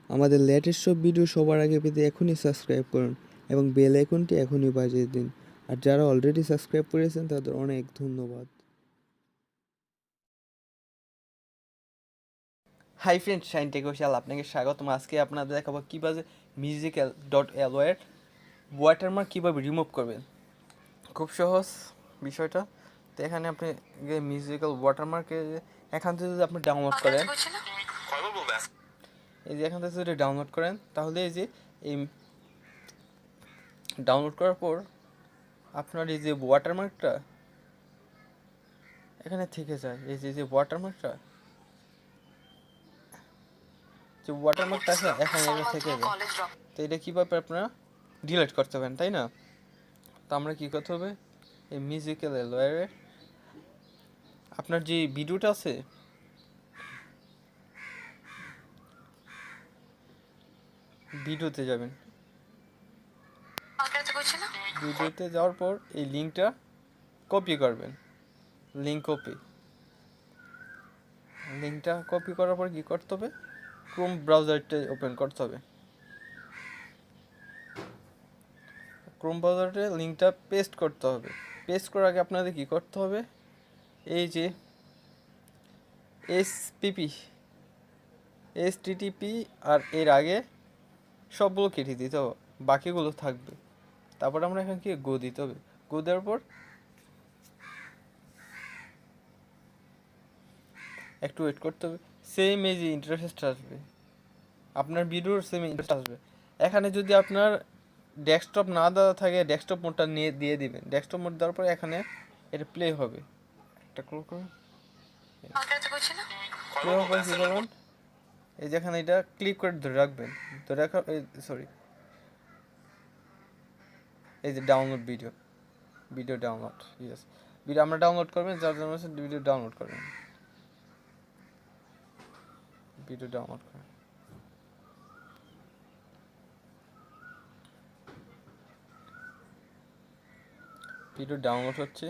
আমাদের লেটেস্ট সব ভিডিও সবার আগে পেতে এখনই সাবস্ক্রাইব করুন এবং বেল আইকনটি এখনই বাজিয়ে দিন। আর যারা অলরেডি সাবস্ক্রাইব করেছেন তাদের অনেক ধন্যবাদ। হাই ফ্রেন্ড, শাইন টেকোশাল আপনাকে স্বাগতম। আজকে আপনাদের দেখাবো কীভাবে musiccally.ly এর ওয়াটারমার্ক কীভাবে রিমুভ করবেন। খুব সহজ বিষয়টা। তো এখানে আপনি মিউজিক্যাল ওয়াটারমার্কে এখান থেকে যদি আপনি ডাউনলোড করেন, এই যে এখান থেকে যদি ডাউনলোড করেন তাহলে এই যে এই ডাউনলোড করার পর আপনার এই যে ওয়াটারমার্কটা এখানে থেকে যায়। এই যে ওয়াটারমার্কটা যে ওয়াটারমার্কটা আছে এখানে থেকে যায়। তো এটা কীভাবে আপনারা ডিলিট করতে পারেন, তাই না? তো আমরা কী করতে হবে, এই musiccally লয়ারে আপনার যে ভিডিওটা আছে ভিডিওতে যাবেন, ভিডিওতে যাওয়ার পর এই লিঙ্কটা কপি করবেন। লিঙ্কটা কপি করার পর কী করতে হবে, ক্রোম ব্রাউজারটা ওপেন করতে হবে। ক্রোম ব্রাউজারে লিঙ্কটা পেস্ট করতে হবে। পেস্ট করার আগে আপনাদের কী করতে হবে, এই যে HTTP আর এর আগে সবগুলো কেটে দিতে হবে, বাকিগুলো থাকবে। তারপর আমরা এখানে কি গো দিতে হবে। গো দেওয়ার পর একটু ওয়েট করতে হবে। সেম এই যে ইন্টারফেসটা আসবে, আপনার ভিডিওর সেম ইন্টারফেস আসবে। এখানে যদি আপনার ডেস্কটপ না দেওয়া থাকে, ডেস্কটপ মোডটা নিয়ে দিয়ে দিবেন। ডেস্কটপ মোড দেওয়ার পর এখানে এটা প্লে হবে। একটা ক্লিক করুন, প্লে হওয়ার পর কী করবেন, এই যেখানে এটা ক্লিক করে ধরে রাখবেন। ধরে রাখা সরি এই যে download video download, yes, video আমরা ডাউনলোড করবেন। যার জন্য ভিডিও ডাউনলোড করবেন, ভিডিও ডাউনলোড করেন। ভিডিও ডাউনলোড হচ্ছে,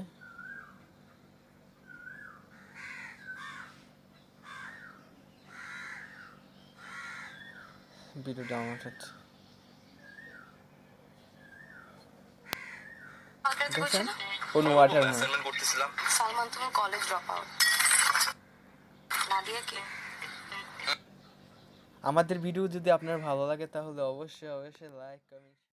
ভিডিও ডাউনলোড হচ্ছে। দেখেন কোন ওয়াটারমার্ক। সালমান তুমি কলেজ ড্রপ আউট নাদিয়া কে। আমাদের ভিডিও যদি আপনার ভালো লাগে তাহলে অবশ্যই লাইক কমেন্ট